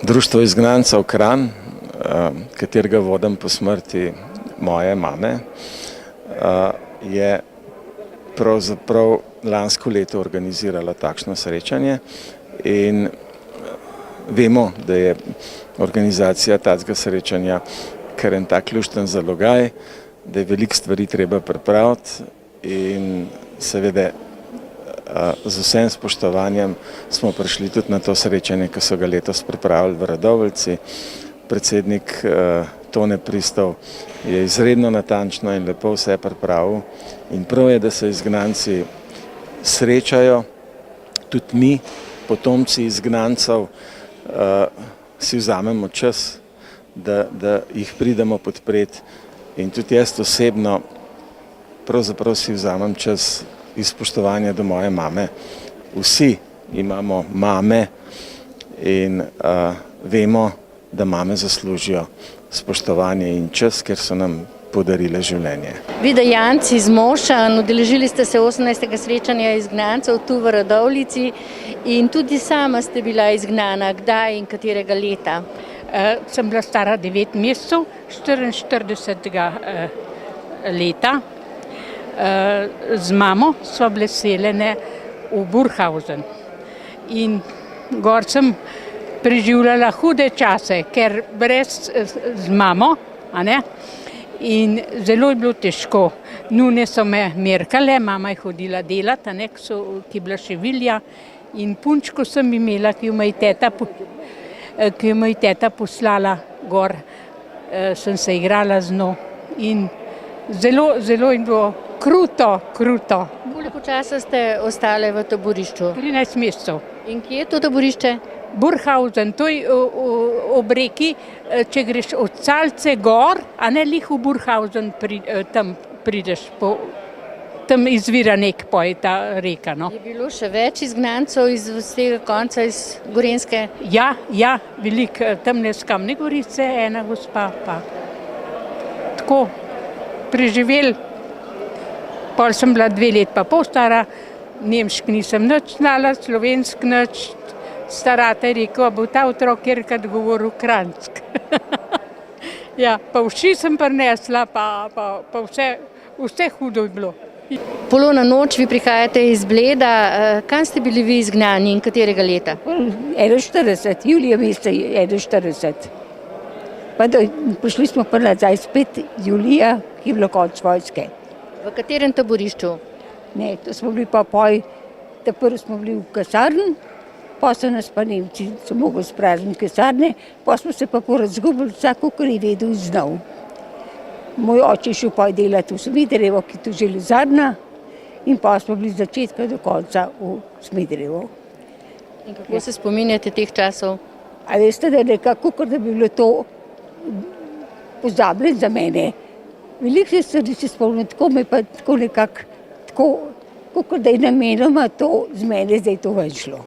Društvo izgnancev Kranj, katerega vodim po smrti moje mame, je pravzaprav lansko leto organiziralo takšno srečanje in vemo, da je organizacija takega srečanja kar en tak lušten zalogaj, da je veliko stvari treba pripraviti in seveda z vsem spoštovanjem smo prišli tudi na to srečanje, ki so ga letos pripravili v Radovljici. Predsednik Tone Pristov je izredno natančno in lepo vse pripravil in prav je, da se izgnanci srečajo, tudi mi, potomci izgnancev, si vzamemo čas, da jih pridemo podpreti in tudi jaz osebno pravzaprav si vzamem čas iz spoštovanja do moje mame. Vsi imamo mame in vemo, da mame zaslužijo spoštovanje in čas, ker so nam podarile življenje. Vi Dajanci iz Mošan, udeležili ste se 18. srečanja izgnancev tu v Radovljici in tudi sama ste bila izgnana. Kdaj in katerega leta? Sem bila stara 9 mesecev, 44. leta. Z mamo so bile seljene v Burghausen in gor sem preživljala hude čase, ker brez z mamo, in zelo je bilo težko. Nune so me merkale, mama je hodila delati, ki je bila še vilja in punčko sem imela, ki jo je teta poslala gor, sem se igrala z njo in zelo je bilo kruto. Koliko časa ste ostale v taborišču? 13 mesecev. In kje je to taborišče? Burghausen, to je ob reki, če greš od Salce gor, lih v Burghausen tam prideš, tam izvira nek poj ta reka. Je bilo še več izgnancev iz vsega konca, iz Gorenjske? Ja, veliko, tamle s Kamne Gorice, ena gospa pa. Tako preživeli. Pol sem bila 2 let pa pol stara, nemšk nisem nič znala, slovensk nič. Starata je rekel, bo ta otrok kjerkrat govoril kranjsk. Ja, pa uši sem prinesla, pa vse hudo je bilo. Polona noč, vi prihajate iz Bleda. Kam ste bili vi izgnani in katerega leta? 41, julija meseca 41. Pa prišli smo pa nazaj spet julija, ki je bilo konec vojske. V katerem taborišču? Ne, to smo bili pa prvo smo bili v kasarni, pa so nas pa Nemci so mogli sprazniti kasarne, pa smo se pa porazgubili, vsak, kar je vedel, znal. Moj oče je šel pa delati v Smederevo, ki je tu železarna, in pa smo bili z začetka do konca v Smederevo. In kako se spominjate teh časov? A veste, da nekako, da bi bilo to pozabljeno za mene. Veliko se spomnim, tako me pa tako nekako, tako da je namenoma to z mene zdaj to ven šlo.